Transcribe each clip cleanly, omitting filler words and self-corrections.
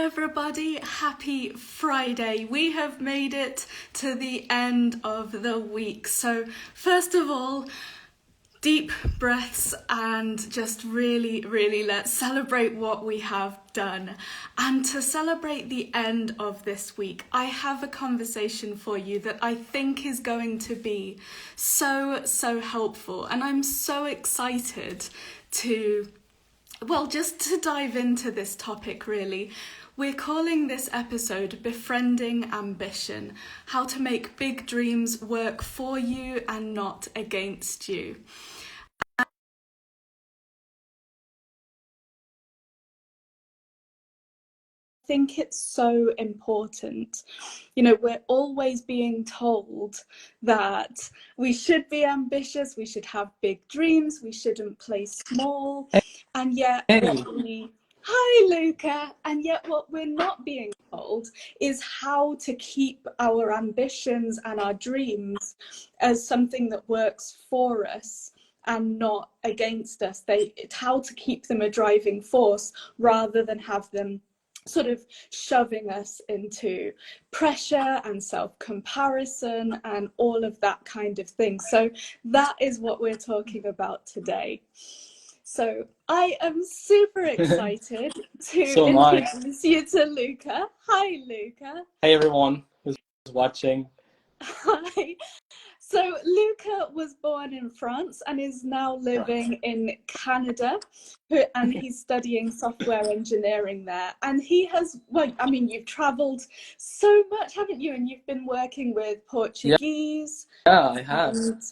everybody, happy Friday. We have made it to the end of the week. So first of all, deep breaths and just really let's celebrate what we have done. And to celebrate the end of this week, I have a conversation for you that I think is going to be so helpful. And I'm so excited to just to dive into this topic, really. We're calling this episode Befriending Ambition, how to make big dreams work for you and not against you. I think it's so important. You know, we're always being told that we should be ambitious, we should have big dreams, we shouldn't play small, and yet Hi Luca, and yet what we're not being told is how to keep our ambitions and our dreams as something that works for us and not against us. How to keep them a driving force rather than have them sort of shoving us into pressure and self-comparison and all of that kind of thing. So that is what we're talking about today. So I am super excited to introduce you to Luca. Hi, Luca. Hey, everyone who's watching. Hi. So Luca was born in France and is now living in Canada, and he's studying software engineering there. And he has, you've traveled so much, haven't you? And you've been working with Portuguese. Yeah, I have. And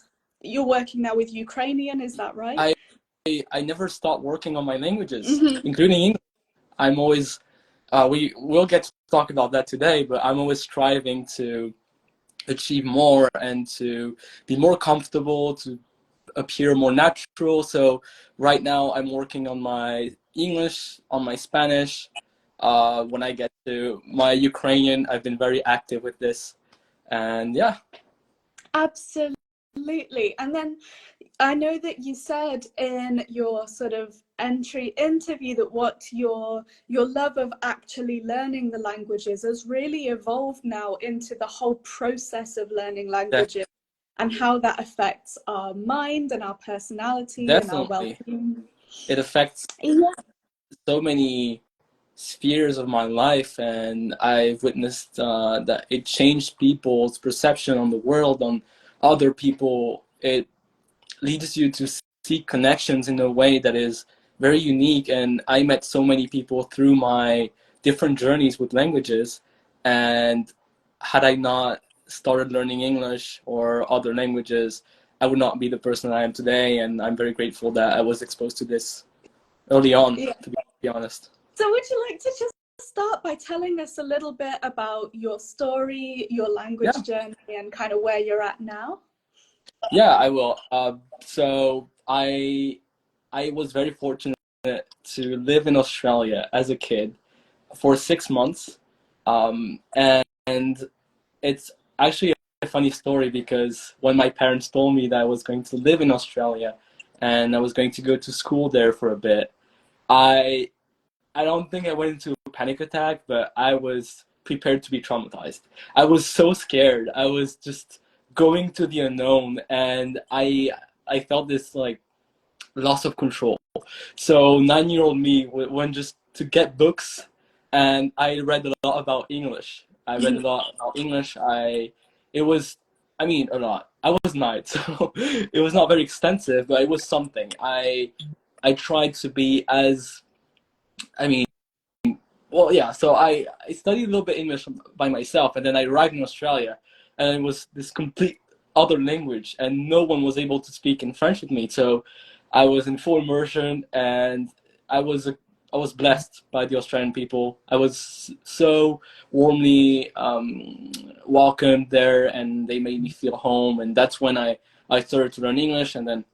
you're working now with Ukrainian, is that right? I never stopped working on my languages, including English. I'm always, we'll get to talk about that today, but I'm always striving to achieve more and to be more comfortable, to appear more natural. So right now I'm working on my English, on my Spanish. When I get to my Ukrainian, I've been very active with this. And yeah. Absolutely. And then I know that you said in your sort of entry interview that what your love of actually learning the languages has really evolved now into the whole process of learning languages and how that affects our mind and our personality and our well-being. It affects so many spheres of my life, and I've witnessed that it changed people's perception on the world, on other people. It leads you to see connections in a way that is very unique, and I met so many people through my different journeys with languages, and had I not started learning English or other languages, I would not be the person I am today, and I'm very grateful that I was exposed to this early on, to be honest. So would you like to just start by telling us a little bit about your story, your language journey, and kind of where you're at now? Yeah, I will. So I was very fortunate to live in Australia as a kid for 6 months, and it's actually a funny story because when my parents told me that I was going to live in Australia and I was going to go to school there for a bit, I don't think I went into a panic attack, but I was prepared to be traumatized. I was so scared. I was just going to the unknown, and I felt this like loss of control. So 9-year-old me went just to get books, and I read a lot about English. I read a lot about English. A lot. I was 9, so it was not very extensive, but it was something. I tried to be as, so I studied a little bit English by myself, and then I arrived in Australia, and it was this complete other language, and no one was able to speak in French with me. So I was in full immersion, and I was blessed by the Australian people. I was so warmly welcomed there, and they made me feel home. And that's when I started to learn English, and then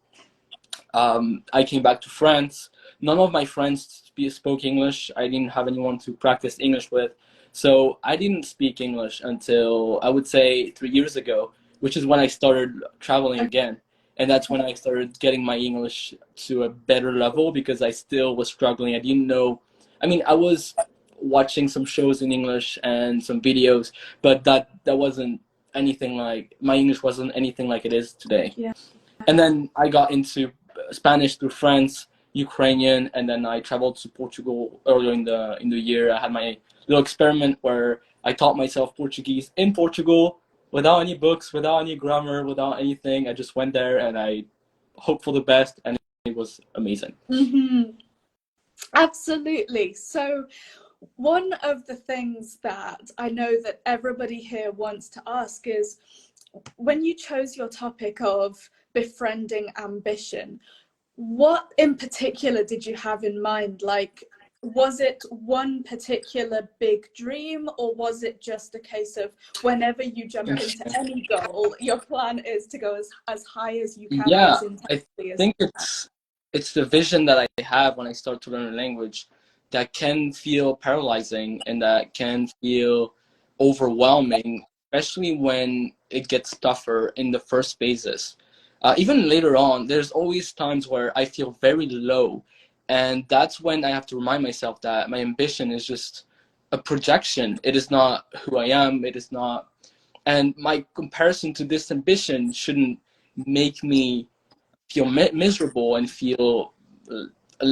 I came back to France. None of my friends spoke English. I didn't have anyone to practice English with. So I didn't speak English until, I would say, 3 years ago, which is when I started traveling again. And that's when I started getting my English to a better level, because I still was struggling. I didn't know. I was watching some shows in English and some videos, but that wasn't anything like, my English wasn't anything like it is today. Yeah. And then I got into Spanish through friends, Ukrainian, and then I traveled to Portugal earlier in the year. I had my little experiment where I taught myself Portuguese in Portugal without any books, without any grammar, without anything. I just went there and I hoped for the best, and it was amazing. Mm-hmm. Absolutely. So one of the things that I know that everybody here wants to ask is, when you chose your topic of befriending ambition, what in particular did you have in mind? Like, was it one particular big dream, or was it just a case of whenever you jump into any goal, your plan is to go as high as you can, Yeah, as intensely I as think you it's the vision that I have when I start to learn a language that can feel paralyzing and that can feel overwhelming, especially when it gets tougher in the first phases. Even later on, there's always times where I feel very low, and that's when I have to remind myself that my ambition is just a projection. It is not who I am. It is not, and my comparison to this ambition shouldn't make me feel miserable and feel a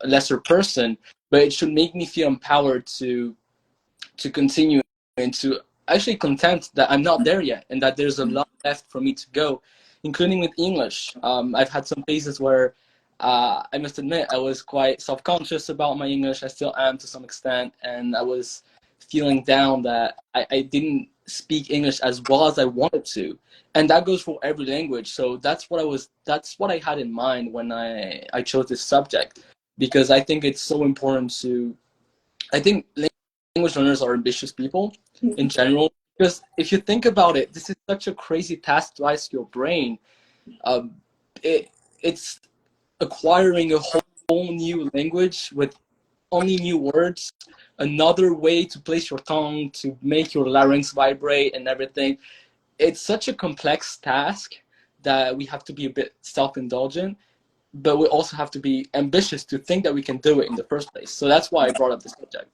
lesser person, but it should make me feel empowered to continue and to actually content that I'm not there yet and that there's a lot left for me to go, including with English. I've had some phases where I must admit I was quite self-conscious about my English. I still am to some extent, and I was feeling down that I didn't speak English as well as I wanted to. And that goes for every language. So that's what I had in mind when I chose this subject, because I think it's so important to, I think language learners are ambitious people in general, because if you think about it, this is such a crazy task to ask your brain. Um, it's acquiring a whole new language with only new words, another way to place your tongue, to make your larynx vibrate and everything. It's such a complex task that we have to be a bit self-indulgent, but we also have to be ambitious to think that we can do it in the first place. So that's why I brought up this subject.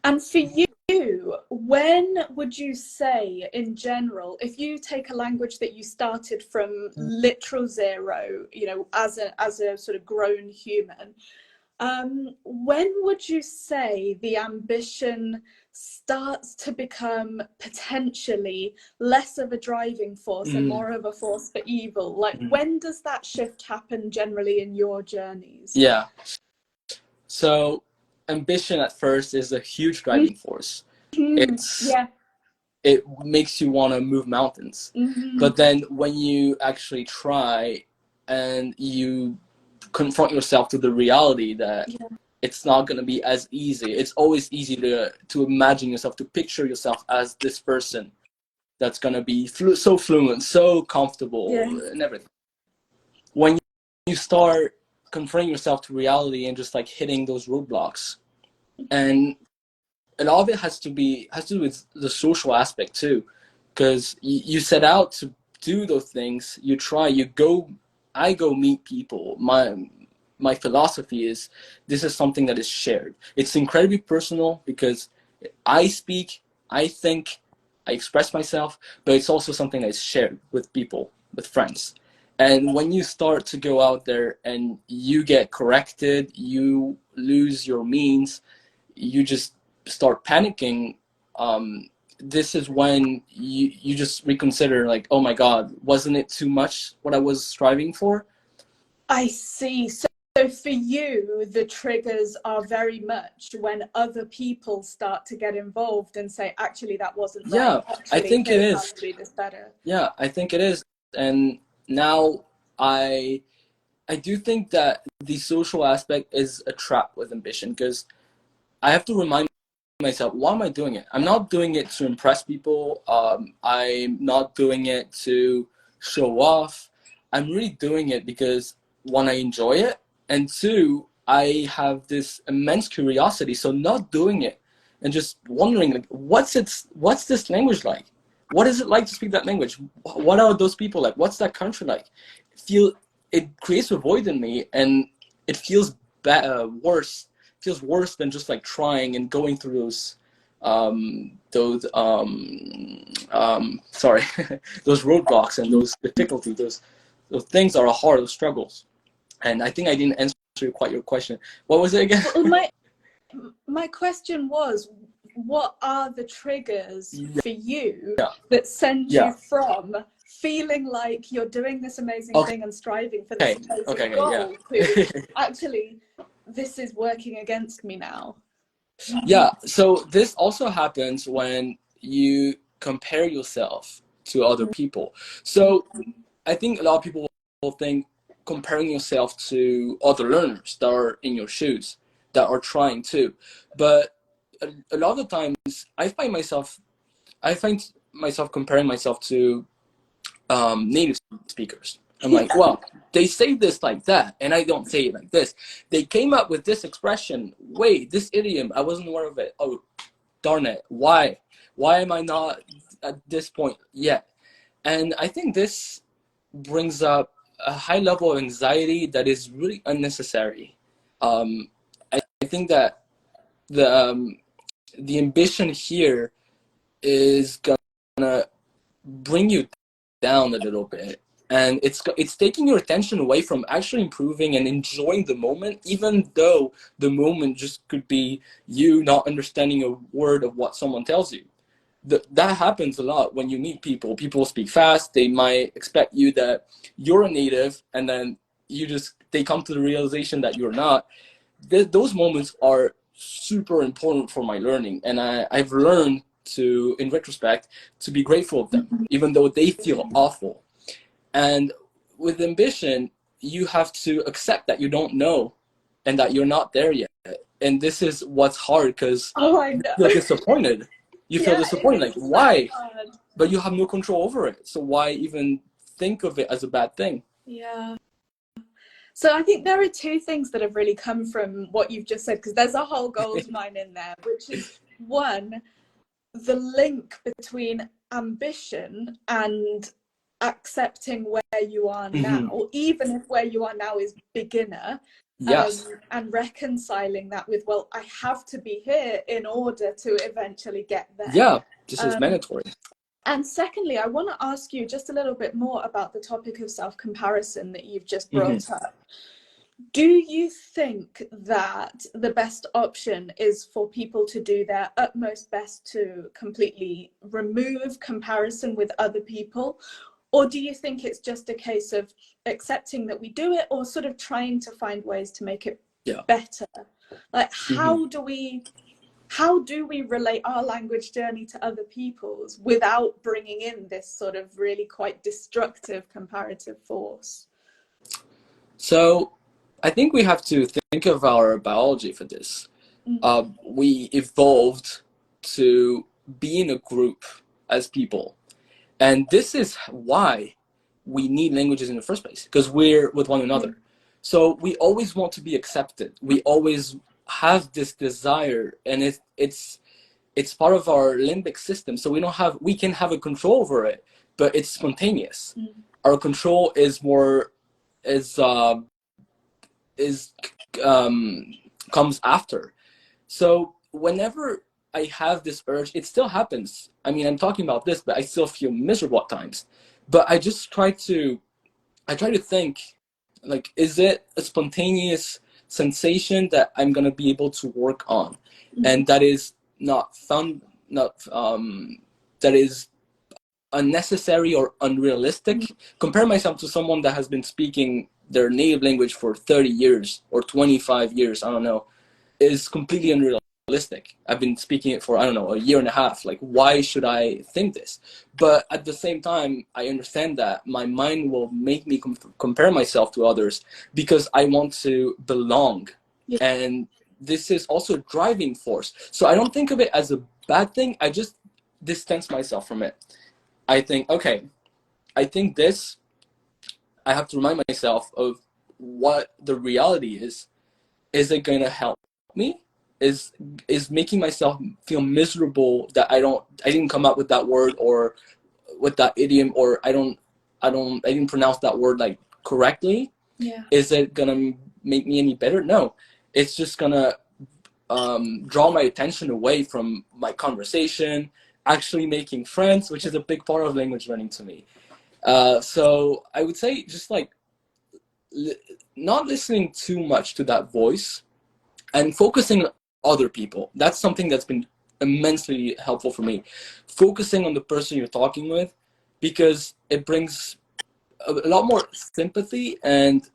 And for you, when would you say, in general, if you take a language that you started from literal zero, you know, as a sort of grown human, when would you say the ambition starts to become potentially less of a driving force and more of a force for evil? Like, when does that shift happen generally in your journeys? Yeah. So ambition at first is a huge driving force. It makes you want to move mountains. But then when you actually try and you confront yourself to the reality that it's not going to be as easy. It's always easy to imagine yourself, to picture yourself as this person that's going to be so fluent, so comfortable and everything. When you start confronting yourself to reality and just like hitting those roadblocks, and all of it has to do with the social aspect too, because you set out to do those things. You try, I go meet people. My philosophy is, this is something that is shared. It's incredibly personal because I speak, I think, I express myself, but it's also something that is shared with people, with friends. And when you start to go out there and you get corrected, you lose your means, you just start panicking, this is when you just reconsider, like, oh my God, wasn't it too much what I was striving for? I see. So for you, the triggers are very much when other people start to get involved and say, actually, that wasn't right. Actually, I think it is. How to do this better. Yeah, I think it is. And now I do think that the social aspect is a trap with ambition, because I have to remind myself, why am I doing it? I'm not doing it to impress people. I'm not doing it to show off. I'm really doing it because, one, I enjoy it, and two, I have this immense curiosity. So not doing it and just wondering, like, what's this language like? What is it like to speak that language? What are those people like? What's that country like? It creates a void in me, and it feels worse feels worse than just like trying and going through sorry, those roadblocks and those difficulties, those things that are hard, those struggles. And I think I didn't answer quite your question. What was it again? Well, my question was, what are the triggers for you that send you from feeling like you're doing this amazing thing and striving for this amazing goal to actually, this is working against me now? Yeah, so this also happens when you compare yourself to other people. So I think a lot of people will think comparing yourself to other learners that are in your shoes, that are trying too. But a lot of times I find myself comparing myself to native speakers. I'm like, well, they say this like that, and I don't say it like this. They came up with this expression. Wait, this idiom, I wasn't aware of it. Oh, darn it. Why? Why am I not at this point yet? And I think this brings up a high level of anxiety that is really unnecessary. I think that the ambition here is gonna bring you down a little bit, and it's taking your attention away from actually improving and enjoying the moment, even though the moment just could be you not understanding a word of what someone tells you. That happens a lot when you meet people. People speak fast. They might expect you that you're a native, and then they come to the realization that you're not. Those moments are super important for my learning, and I've learned to, in retrospect, to be grateful of them, even though they feel awful. And with ambition, you have to accept that you don't know and that you're not there yet. And this is what's hard, because you feel disappointed. You feel disappointed, like, why? But you have no control over it. So why even think of it as a bad thing? Yeah. So I think there are two things that have really come from what you've just said, because there's a whole gold mine in there, which is, one, the link between ambition and accepting where you are now, even if where you are now is beginner. Yes. And reconciling that with, well, I have to be here in order to eventually get there. Yeah, this is mandatory. And secondly, I want to ask you just a little bit more about the topic of self-comparison that you've just brought up. Do you think that the best option is for people to do their utmost best to completely remove comparison with other people? Or do you think it's just a case of accepting that we do it, or sort of trying to find ways to make it better? Like, how do we relate our language journey to other people's without bringing in this sort of really quite destructive comparative force? So I think we have to think of our biology for this. We evolved to be in a group as people. And this is why we need languages in the first place, because we're with one another. So we always want to be accepted. We always have this desire, and it's part of our limbic system. So we can have a control over it, but it's spontaneous. Our control is more comes after. So whenever I have this urge, it still happens. I mean, I'm talking about this, but I still feel miserable at times. But I try to think, like, is it a spontaneous sensation that I'm gonna be able to work on, and that is not that is unnecessary or unrealistic? Compare myself to someone that has been speaking their native language for 30 years or 25 years, I don't know, is completely unrealistic. I've been speaking it for, I don't know, a year and a half. Like, why should I think this? But at the same time, I understand that my mind will make me compare myself to others because I want to belong. And this is also a driving force. So I don't think of it as a bad thing. I just distance myself from it. I think, okay, I think this, I have to remind myself of what the reality is. Is it going to help me? Is making myself feel miserable that I didn't come up with that word or with that idiom, or I didn't pronounce that word like correctly? Is it going to make me any better? No. It's just going to draw my attention away from my conversation, actually making friends, which is a big part of language learning to me. So I would say just like not listening too much to that voice and focusing on other people. That's something that's been immensely helpful for me. Focusing on the person you're talking with, because it brings a lot more sympathy, and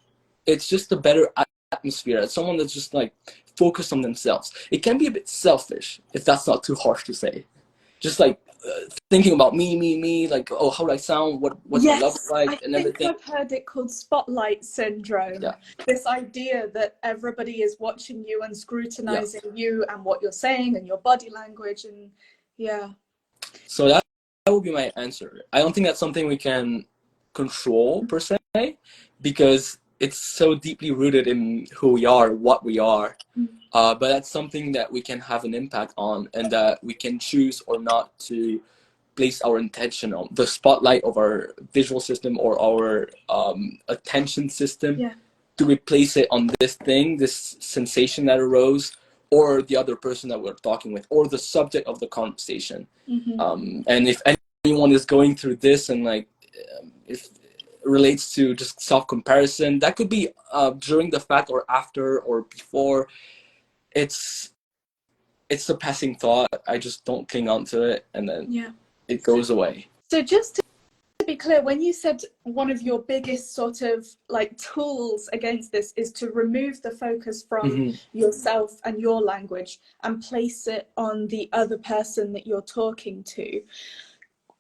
it's just a better atmosphere. It's someone that's just like focused on themselves. It can be a bit selfish, if that's not too harsh to say. Just like thinking about me, like, oh, how do I sound? What's my love like, and everything. I think I've heard it called spotlight syndrome. Yeah. This idea that everybody is watching you and scrutinizing you and what you're saying and your body language, and So that would be my answer. I don't think that's something we can control per se, because it's so deeply rooted in who we are, what we are. But that's something that we can have an impact on, and that we can choose or not to place our intention on. The spotlight of our visual system or our attention system, do we place it on this thing, this sensation that arose, or the other person that we're talking with, or the subject of the conversation? And if anyone is going through this, and like if it relates to just self-comparison, that could be during the fact or after or before. It's a passing thought. I just don't cling on to it, and then it goes away. So just to be clear, when you said one of your biggest sort of like tools against this is to remove the focus from yourself and your language and place it on the other person that you're talking to,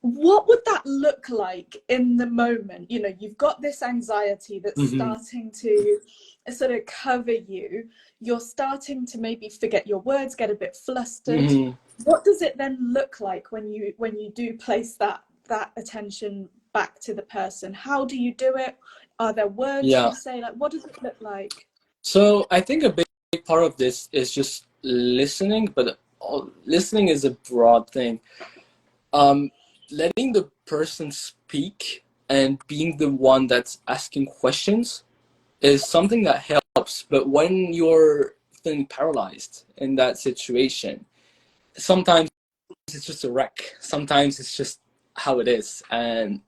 what would that look like in the moment? You know, you've got this anxiety that's starting to sort of cover you. You're starting to maybe forget your words, get a bit flustered. What does it then look like when you do place that attention back to the person? How do you do it? Are there words you say? Like, what does it look like? So I think a big part of this is just listening, but listening is a broad thing. Letting the person speak and being the one that's asking questions is something that helps. But when you're feeling paralyzed in that situation, sometimes it's just a wreck. Sometimes it's just how it is. And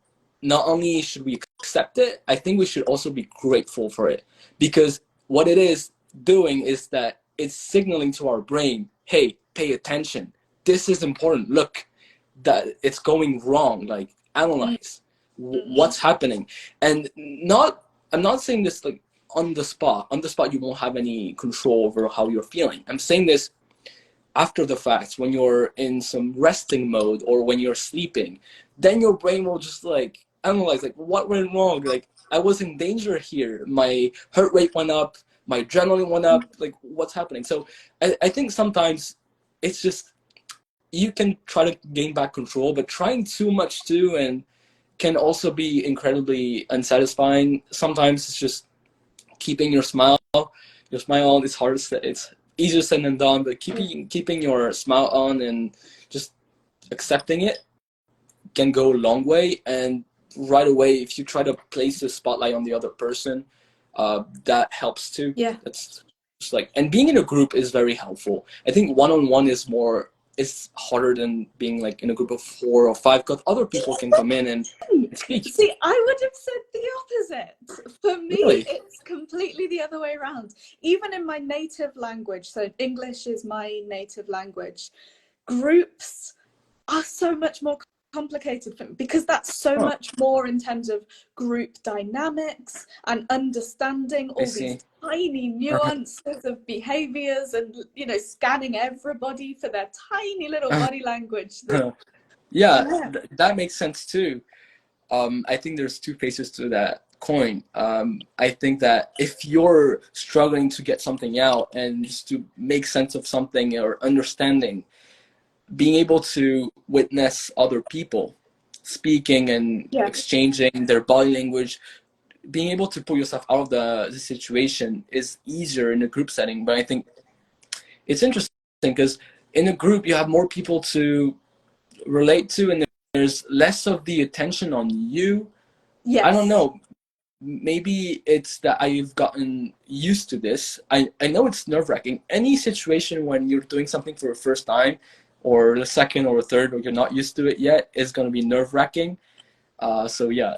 not only should we accept it, I think we should also be grateful for it. Because what it is doing is that it's signaling to our brain, hey, pay attention. This is important. Look, that it's going wrong. Like, analyze what's happening. And I'm not saying this like on the spot you won't have any control over how you're feeling. I'm saying this after the fact, when you're in some resting mode or when you're sleeping, then your brain will just like analyze, like, what went wrong? Like, I was in danger here, my heart rate went up, my adrenaline went up, like, what's happening? So I think sometimes it's just, you can try to gain back control, but trying too much too and can also be incredibly unsatisfying. Sometimes it's just keeping your smile. Your smile is hard. It's easier said than done, but keeping your smile on and just accepting it can go a long way. And right away, if you try to place the spotlight on the other person, that helps too. That's just like, and being in a group is very helpful. I think one-on-one is harder than being like in a group of 4 or 5, because other people can come in and speak. See, I would have said the opposite. For me, it's completely the other way around. Even in my native language, so English is my native language, groups are so much more complicated for me, because that's so much more in terms of group dynamics and understanding all these tiny nuances of behaviors, and, you know, scanning everybody for their tiny little body language. That makes sense too. I think there's 2 faces to that coin. I think that if you're struggling to get something out and just to make sense of something or understanding, being able to witness other people speaking and exchanging their body language, being able to pull yourself out of the situation is easier in a group setting. But I think it's interesting because in a group you have more people to relate to, and there's less of the attention on you. I don't know. maybe it's that I've gotten used to this. I know it's nerve-wracking. Any situation when you're doing something for the first time, or the second or third, or you're not used to it yet, is going to be nerve-wracking. So yeah,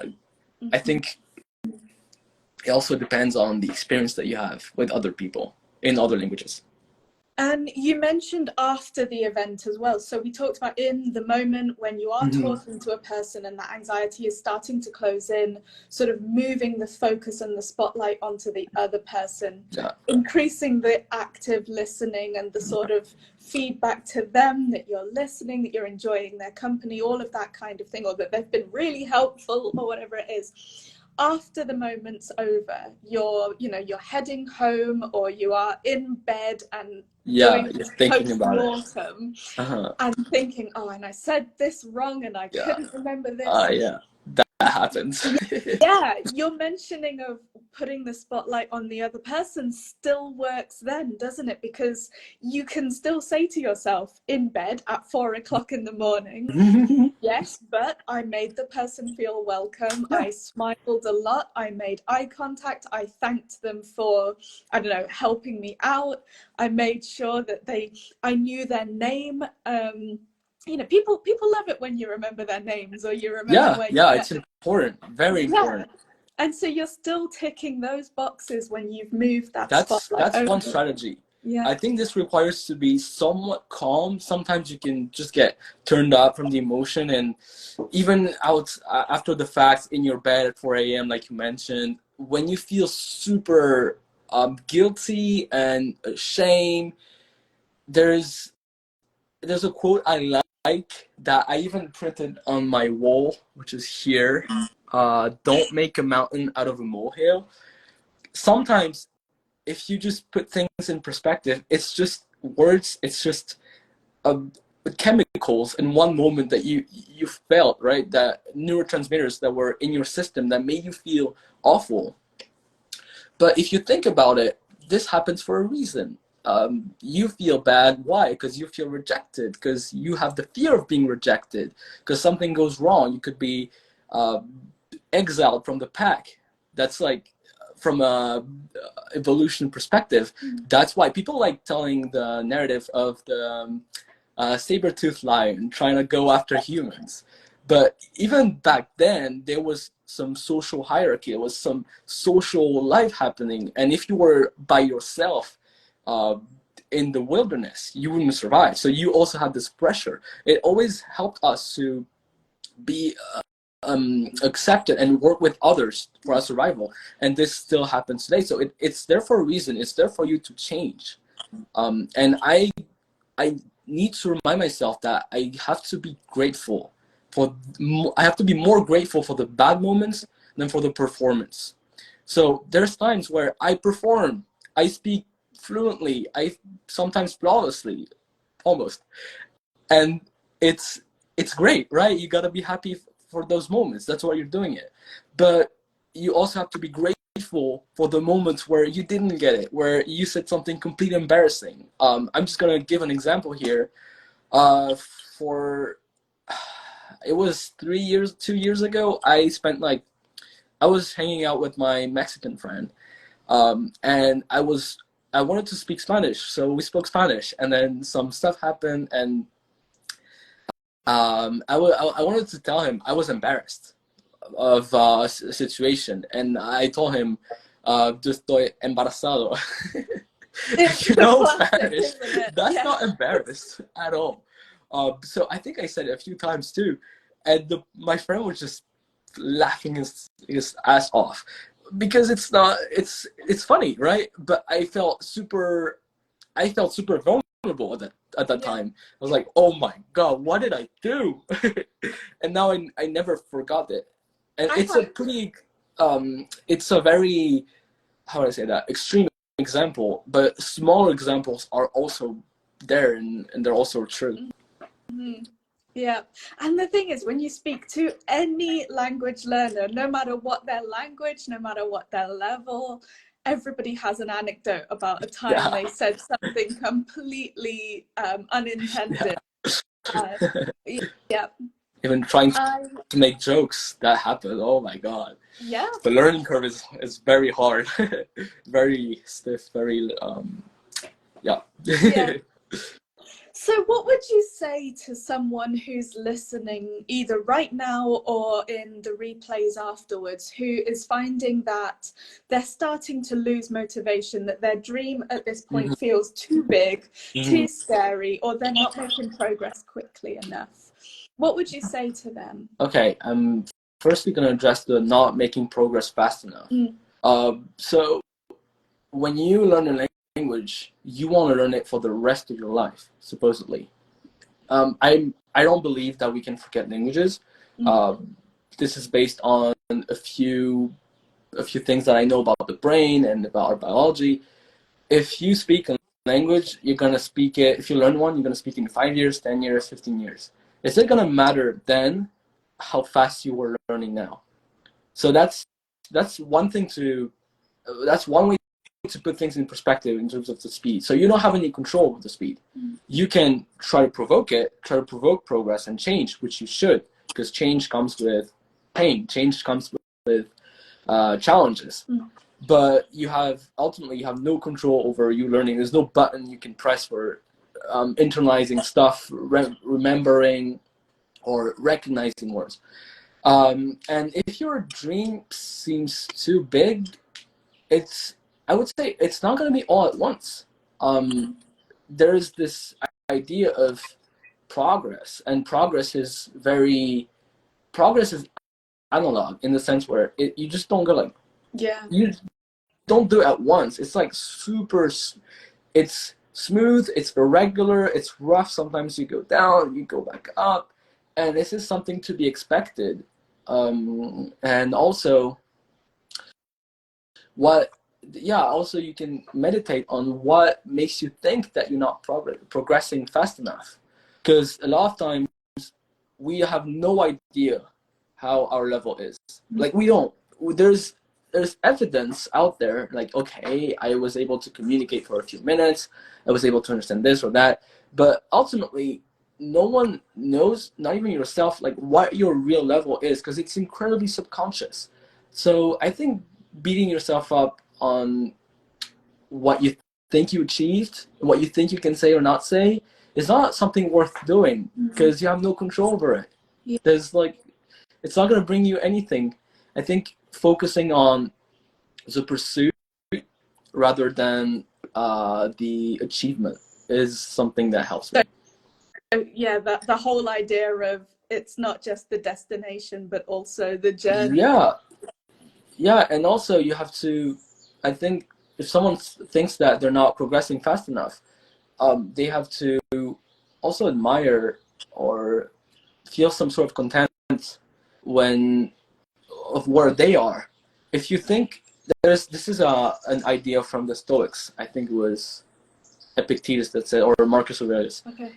I think it also depends on the experience that you have with other people in other languages. And you mentioned after the event as well. So we talked about in the moment when you are talking to a person and that anxiety is starting to close in, sort of moving the focus and the spotlight onto the other person, increasing the active listening and the sort of feedback to them that you're listening, that you're enjoying their company, all of that kind of thing, or that they've been really helpful or whatever it is. After the moment's over, you're heading home, or you are in bed and doing you're thinking about post-mortem and thinking, oh, and I said this wrong and I couldn't remember this. Yeah, that happens. Yeah, your mentioning of putting the spotlight on the other person still works then, doesn't it? Because you can still say to yourself in bed at 4 o'clock in the morning, yes, but I made the person feel welcome. I smiled a lot. I made eye contact. I thanked them for, I don't know, helping me out. I made sure that I knew their name. People love it when you remember their names, or you remember where it's important, very important. And so you're still ticking those boxes when you've moved that spotlight. That's one strategy. I think this requires to be somewhat calm. Sometimes you can just get turned up from the emotion, and even out after the fact in your bed at 4 a.m. like you mentioned, when you feel super guilty and shame, there's a quote I like that I even printed on my wall, which is here. Don't make a mountain out of a molehill. Sometimes if you just put things in perspective, it's just words, it's just chemicals in one moment that you felt, right? That neurotransmitters that were in your system that made you feel awful. But if you think about it, this happens for a reason. You feel bad. Why? Because you feel rejected, because you have the fear of being rejected, because something goes wrong. You could be exiled from the pack. That's like, from a evolution perspective, that's why people like telling the narrative of the saber-toothed lion trying to go after humans. But even back then, there was some social hierarchy. There was some social life happening. And if you were by yourself in the wilderness, you wouldn't survive. So you also had this pressure. It always helped us to be accepted and work with others for our survival. And this still happens today. So it's there for a reason. It's there for you to change. And I need to remind myself that I have to be grateful I have to be more grateful for the bad moments than for the performance. So there's times where I perform, I speak fluently, I sometimes flawlessly, almost. And it's great, right? You gotta be happy for those moments. That's why you're doing it. But you also have to be grateful for the moments where you didn't get it, where you said something completely embarrassing. I'm just gonna give an example here. It was 2 years ago. I was hanging out with my Mexican friend, and I wanted to speak Spanish, so we spoke Spanish, and then some stuff happened, and I wanted to tell him I was embarrassed of a situation, and I told him, "Yo estoy embarazado." You know Spanish. That's not embarrassed at all. So I think I said it a few times too, and my friend was just laughing his ass off, because it's funny, right? But I felt super vulnerable at that time. I was like, oh my god, what did I do? And now I never forgot it. And it's a very, how do I say that, extreme example, but smaller examples are also there, and they're also true. Yeah, and the thing is, when you speak to any language learner, no matter what their language, no matter what their level, everybody has an anecdote about a time they said something completely unintended. Yeah. even trying I to make jokes that happen. Oh my god. yeah. The learning curve is very hard. Very stiff, very yeah. Yeah. So what would you say to someone who's listening either right now or in the replays afterwards, who is finding that they're starting to lose motivation, that their dream at this point feels too big, too scary, or they're not making progress quickly enough? What would you say to them? Okay, I'm firstly going to address the not making progress fast enough. So when you learn a language, you want to learn it for the rest of your life, supposedly. I don't believe that we can forget languages. This is based on a few things that I know about the brain and about our biology. If you speak a language, you're gonna speak it. If you learn one, you're gonna speak it in 5 years, 10 years, 15 years. It's not gonna matter then how fast you were learning now. So that's one thing to that's one way to put things in perspective in terms of the speed. So you don't have any control over the speed. You can try to provoke progress and change, which you should, because change comes with pain. Change comes with challenges. But ultimately you have no control over you learning. There's no button you can press for internalizing stuff, remembering, or recognizing words. And if your dream seems too big, I would say it's not going to be all at once. There's this idea of progress, and progress is analog in the sense where you just don't go like, you don't do it at once. It's like it's smooth, it's irregular, it's rough. Sometimes you go down, you go back up, and this is something to be expected. And also also you can meditate on what makes you think that you're not progressing fast enough, because a lot of times we have no idea how our level is. Like there's evidence out there, like, okay, I was able to communicate for a few minutes, I was able to understand this or that, but ultimately no one knows, not even yourself, like what your real level is, because it's incredibly subconscious. So I think beating yourself up on what you think you achieved, what you think you can say or not say, is not something worth doing, because you have no control over it. There's it's not going to bring you anything. I think focusing on the pursuit rather than the achievement is something that helps me. So, yeah, the whole idea of it's not just the destination, but also the journey. Yeah, and also you have to, I think, if someone thinks that they're not progressing fast enough, they have to also admire or feel some sort of content of where they are. If you think this is an idea from the Stoics. I think it was Epictetus that said, or Marcus Aurelius. Okay.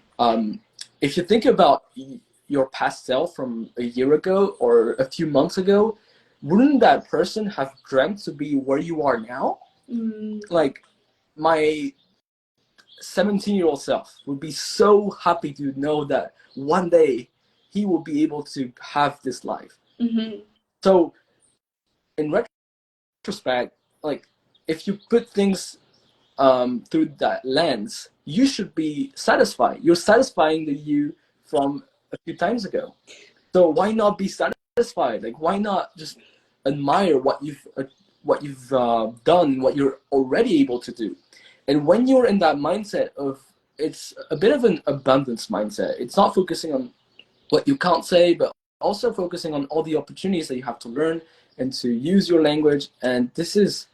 If you think about your past self from a year ago or a few months ago, wouldn't that person have dreamt to be where you are now? Like, my 17-year-old self would be so happy to know that one day he will be able to have this life. So in retrospect, like, if you put things through that lens, you should be satisfied. You're satisfying the you from a few times ago. So why not be satisfied? Like, why not just admire what you've done, what you're already able to do? And when you're in that mindset of, it's a bit of an abundance mindset. It's not focusing on what you can't say, but also focusing on all the opportunities that you have to learn and to use your language. And this is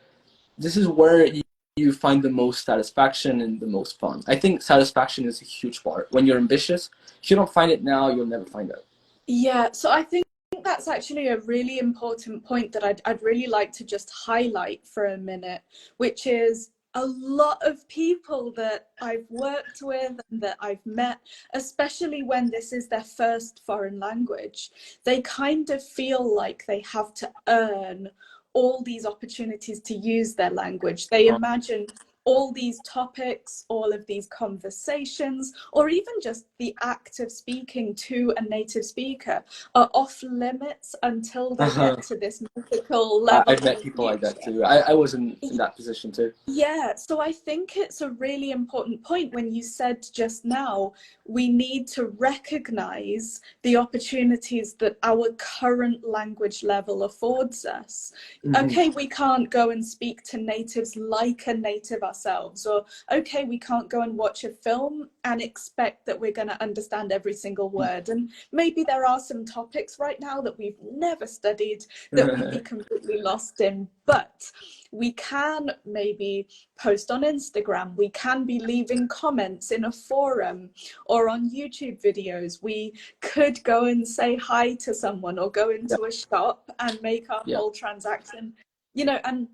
where you find the most satisfaction and the most fun. I think satisfaction is a huge part. When you're ambitious, if you don't find it now, you'll never find it. Yeah, so I think that's actually a really important point that I'd really like to just highlight for a minute, which is a lot of people that I've worked with and that I've met, especially when this is their first foreign language, they kind of feel like they have to earn all these opportunities to use their language. They imagine all these topics, all of these conversations, or even just the act of speaking to a native speaker are off limits until they get to this mythical level I've met of people like that future. too. I was in that position too. Yeah, so I think it's a really important point when you said just now, we need to recognize the opportunities that our current language level affords us. Okay, we can't go and speak to natives like a native ourselves, or okay, we can't go and watch a film and expect that we're going to understand every single word. And maybe there are some topics right now that we've never studied that we'd be completely lost in, but we can maybe post on Instagram, we can be leaving comments in a forum or on YouTube videos, we could go and say hi to someone or go into a shop and make our whole transaction, you know. And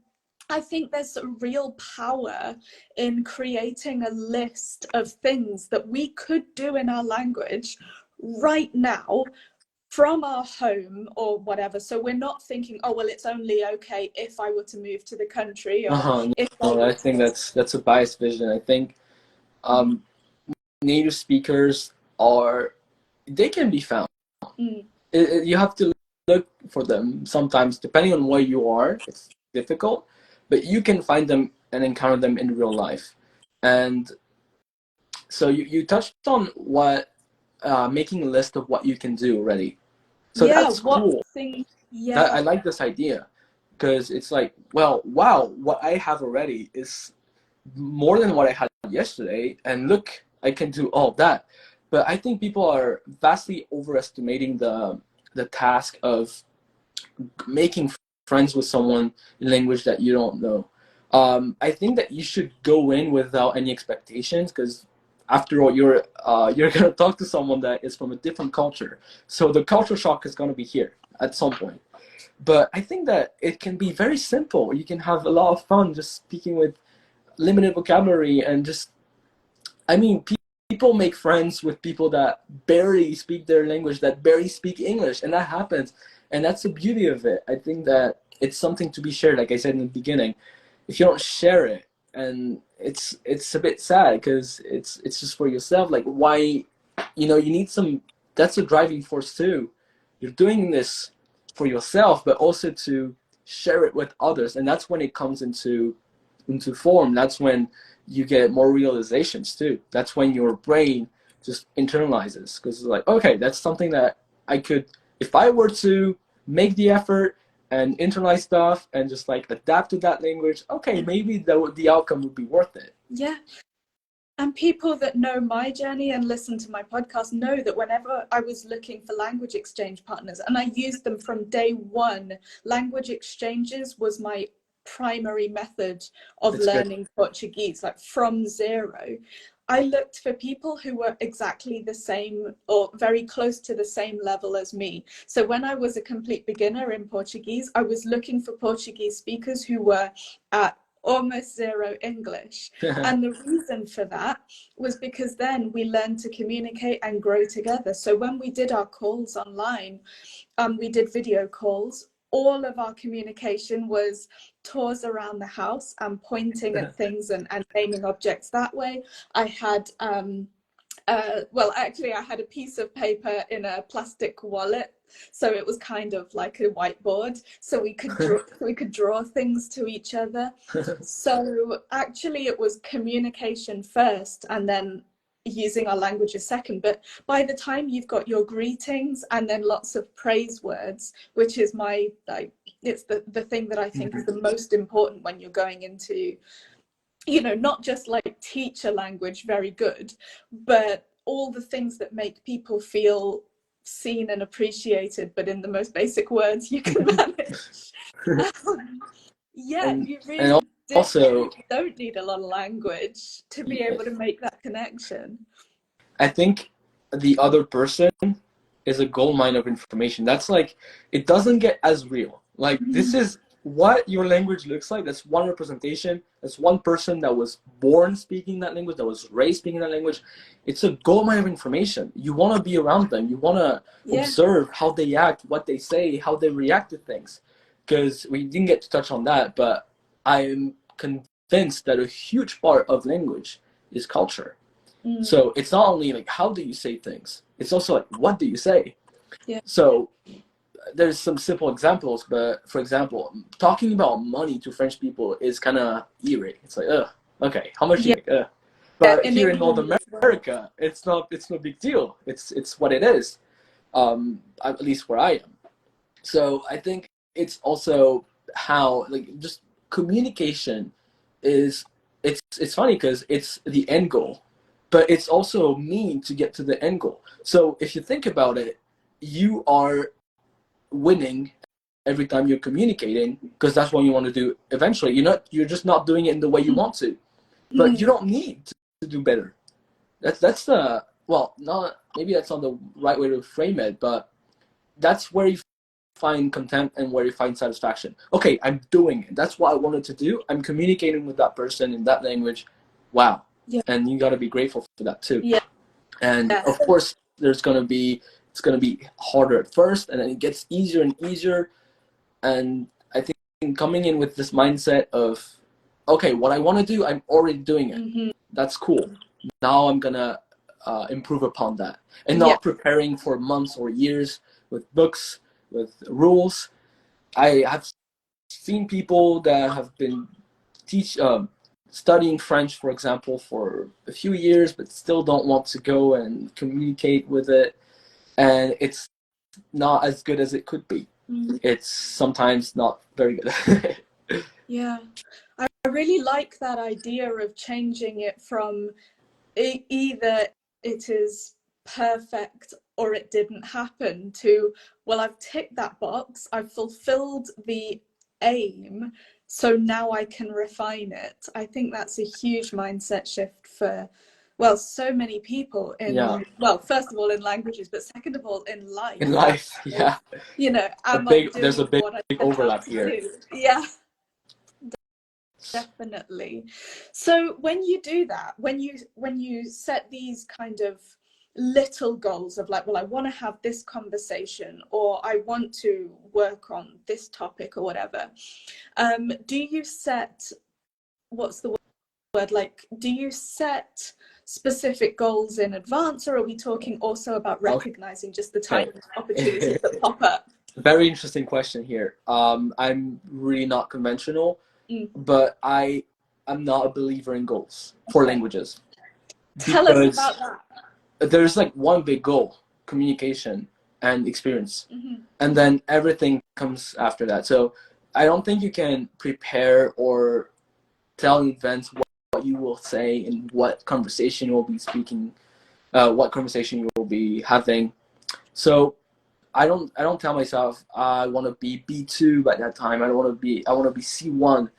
I think there's a real power in creating a list of things that we could do in our language right now from our home or whatever. So we're not thinking, oh well, it's only okay if I were to move to the country, or if No, I think that's a biased vision. I think native speakers they can be found. You have to look for them sometimes, depending on where you are. It's difficult, but you can find them and encounter them in real life. And so you touched on what making a list of what you can do already. So that's cool. I like this idea, because it's like, well, wow, what I have already is more than what I had yesterday, and look, I can do all that. But I think people are vastly overestimating the task of making friends with someone in language that you don't know. I think that you should go in without any expectations, because after all, you're gonna talk to someone that is from a different culture, so the culture shock is gonna be here at some point. But I think that it can be very simple. You can have a lot of fun just speaking with limited vocabulary, and just, I mean, people make friends with people that barely speak their language, that barely speak English, and that happens. And that's the beauty of it. I think that it's something to be shared, like I said in the beginning. If you don't share it, and it's a bit sad, because it's just for yourself. Like, why, you need some, that's a driving force too. You're doing this for yourself, but also to share it with others, and that's when it comes into form. That's when you get more realizations too. That's when your brain just internalizes, because it's like, okay, that's something that I could, if I were to make the effort and internalize stuff and just like adapt to that language, okay, maybe the outcome would be worth it. Yeah. And people that know my journey and listen to my podcast know that whenever I was looking for language exchange partners, and I used them from day one, language exchanges was my primary method of learning Portuguese, like from zero. I looked for people who were exactly the same or very close to the same level as me. So when I was a complete beginner in Portuguese, I was looking for Portuguese speakers who were at almost zero English. And the reason for that was because then we learned to communicate and grow together. So when we did our calls online, we did video calls. All of our communication was tours around the house and pointing at things and naming objects that way. I had well, actually, I had a piece of paper in a plastic wallet, so it was kind of like a whiteboard, so we could draw things to each other. So actually, it was communication first, and then using our languages second. But by the time you've got your greetings and then lots of praise words, which is my, like, it's the thing that I think is the most important when you're going into, not just like teach a language very good, but all the things that make people feel seen and appreciated, but in the most basic words you can manage. You really also don't need a lot of language to be able to make that connection. I think the other person is a gold mine of information. That's like, it doesn't get as real. Like, this is what your language looks like. That's one representation. That's one person that was born speaking that language, that was raised speaking that language. It's a gold mine of information. You want to be around them. You want to observe how they act, what they say, how they react to things. Because we didn't get to touch on that, but I'm convinced convinced that a huge part of language is culture. So it's not only like how do you say things, it's also like what do you say. Yeah. So there's some simple examples, but for example, talking about money to French people is kind of eerie. It's like, okay, how much do you make? But in here in North England as well. America, it's no big deal. It's what it is. At least where I am. So I think it's also how like just communication is. It's funny because it's the end goal, but it's also mean to get to the end goal. So if you think about it, you are winning every time you're communicating because that's what you want to do eventually. You're just not doing it in the way you want to, but you don't need to do better. That's the well, not maybe that's not the right way to frame it, but that's where you find content and where you find satisfaction. Okay, I'm doing it. That's what I wanted to do. I'm communicating with that person in that language. Wow. Yeah. And you got to be grateful for that too. Yeah. And of course, it's going to be harder at first, and then it gets easier and easier. And I think coming in with this mindset of, okay, what I want to do, I'm already doing it. That's cool. Now I'm going to improve upon that. And not preparing for months or years with books, with rules. I have seen people that have been studying French, for example, for a few years, but still don't want to go and communicate with it. And it's not as good as it could be. It's sometimes not very good. Yeah. I really like that idea of changing it from either it is perfect or it didn't happen to, well, I've ticked that box, I've fulfilled the aim, so now I can refine it. I think that's a huge mindset shift for, well, so many people in, well, first of all in languages, but second of all in life. In life, yeah. There's a big overlap here. Yeah. Definitely. So when you do that, when you set these kind of little goals of like, well, I want to have this conversation, or I want to work on this topic or whatever, do you set, what's the word, like, do you set specific goals in advance, or are we talking also about recognizing just the tiny opportunities that pop up? Very interesting question here. I'm really not conventional, but I'm not a believer in goals for languages. Tell us about that. There's like one big goal: communication and experience, and then everything comes after that. So I don't think you can prepare or tell in advance what you will say and what conversation you will be speaking, what conversation you will be having. So I don't tell myself I want to be B2 by that time. I want to be C1.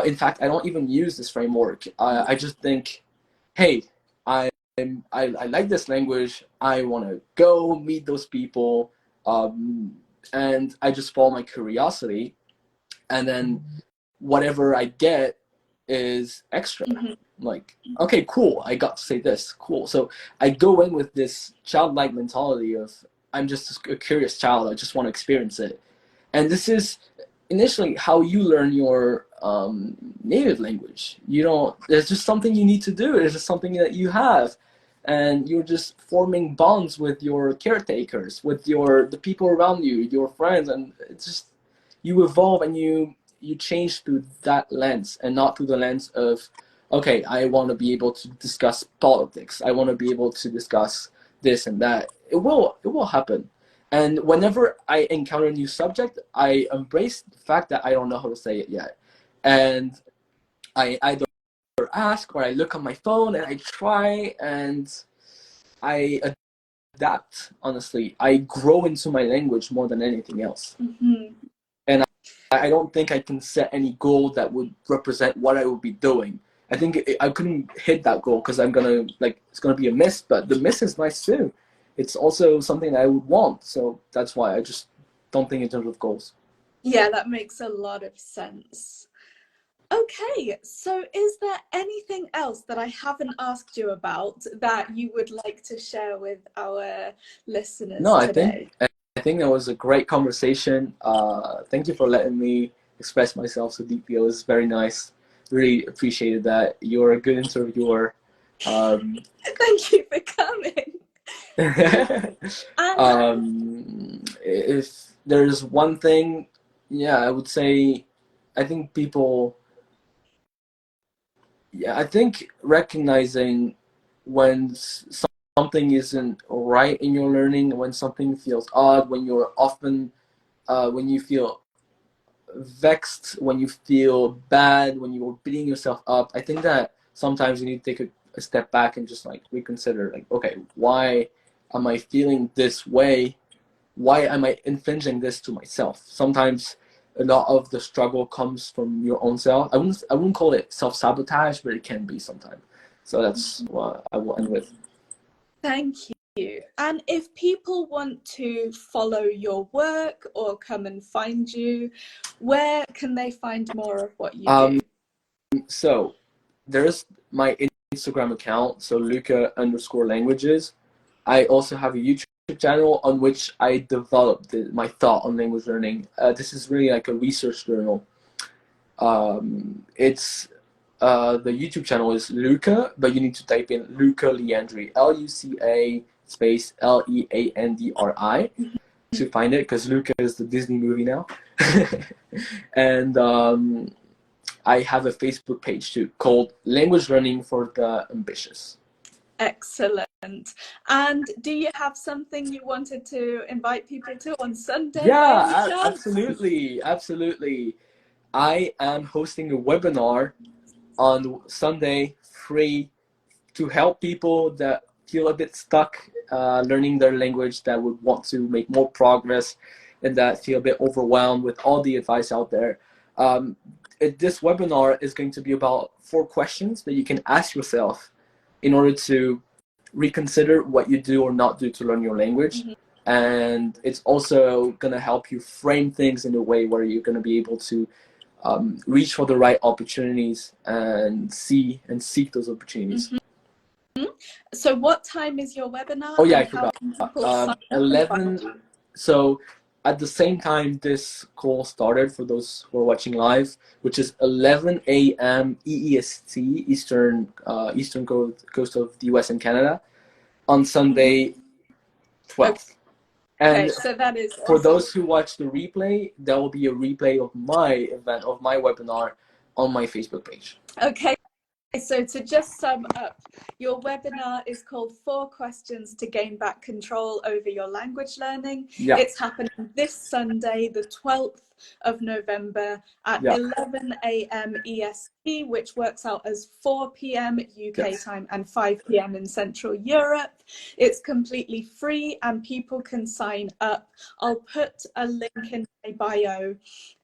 In fact, I don't even use this framework. I just think, hey, I like this language. I want to go meet those people, and I just follow my curiosity, and then whatever I get is extra. Like, okay, cool, I got to say this, cool. So I go in with this childlike mentality of, I'm just a curious child, I just want to experience it. And this is initially how you learn your native language. There's just something you need to do, it's just something that you have, and you're just forming bonds with your caretakers, with the people around you, your friends, and it's just, you evolve and you change through that lens, and not through the lens of, okay, I want to be able to discuss politics, I want to be able to discuss this and that. It will happen. And whenever I encounter a new subject, I embrace the fact that I don't know how to say it yet. And I either ask, or I look on my phone and I try, and I adapt, honestly. I grow into my language more than anything else. And I don't think I can set any goal that would represent what I would be doing. I think I couldn't hit that goal because it's gonna be a miss, but the miss is nice too. It's also something that I would want, so that's why I just don't think in terms of goals. Yeah, that makes a lot of sense. Okay, so is there anything else that I haven't asked you about that you would like to share with our listeners today? I think that was a great conversation. Thank you for letting me express myself so deeply. It was very nice. really appreciated that. You're a good interviewer. Thank you for coming. If there's one thing, yeah, I would say, I think people, yeah, I think recognizing when something isn't right in your learning, when something feels odd, when you're often, when you feel vexed, when you feel bad, when you're beating yourself up, I think that sometimes you need to take a step back and just like reconsider, like, okay, why am I feeling this way? Why am I infringing this to myself? Sometimes a lot of the struggle comes from your own self. I wouldn't call it self-sabotage, but it can be sometimes. So that's what I will end with. Thank you. And if people want to follow your work or come and find you, where can they find more of what you do? So there's my Instagram account, so Luca_languages. I also have a YouTube channel on which I developed my thought on language learning. This is really like a research journal. It's the YouTube channel is Luca, but you need to type in Luca Leandri, Luca space Leandri to find it, because Luca is the Disney movie now. And I have a Facebook page too called Language Learning for the Ambitious. Excellent. And do you have something you wanted to invite people to on Sunday? Yeah, absolutely. I am hosting a webinar on Sunday, free, to help people that feel a bit stuck learning their language, that would want to make more progress, and that feel a bit overwhelmed with all the advice out there. This webinar is going to be about 4 questions that you can ask yourself in order to reconsider what you do or not do to learn your language. Mm-hmm. And it's also going to help you frame things in a way where you're going to be able to reach for the right opportunities and seek those opportunities. Mm-hmm. So what time is your webinar? Oh yeah, I forgot. 11. So at the same time this call started, for those who are watching live, which is 11 a.m. EEST, Eastern coast of the US and Canada, on Sunday 12th. Okay. And so that is for those who watch the replay, there will be a replay of my event, of my webinar, on my Facebook page. Okay. So to just sum up, your webinar is called 4 Questions to Gain Back Control Over Your Language Learning. Yeah. It's happening this Sunday, the 12th of November at 11 a.m. EST, which works out as 4 p.m. UK time and 5 p.m. in Central Europe. It's completely free and people can sign up. I'll put a link in my bio,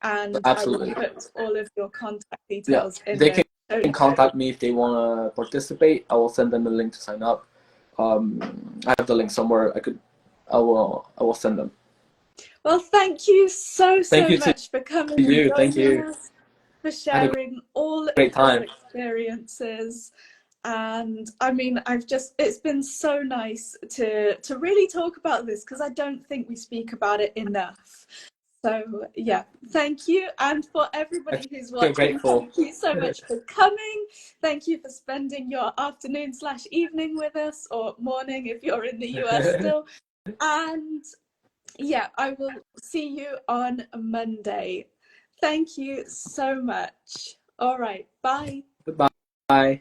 and absolutely, I will put all of your contact details in there. They can contact me if they want to participate. I will send them a link to sign up. I have the link somewhere. I will send them. Well, thank you so much for coming. Thank you. For sharing all of your experiences. And I mean, it's been so nice to really talk about this, because I don't think we speak about it enough. So yeah, thank you. And for everybody who's watching, thank you so much for coming. Thank you for spending your afternoon/evening with us, or morning if you're in the US still. And yeah, I will see you on Monday. Thank you so much. All right, bye. Goodbye. Bye.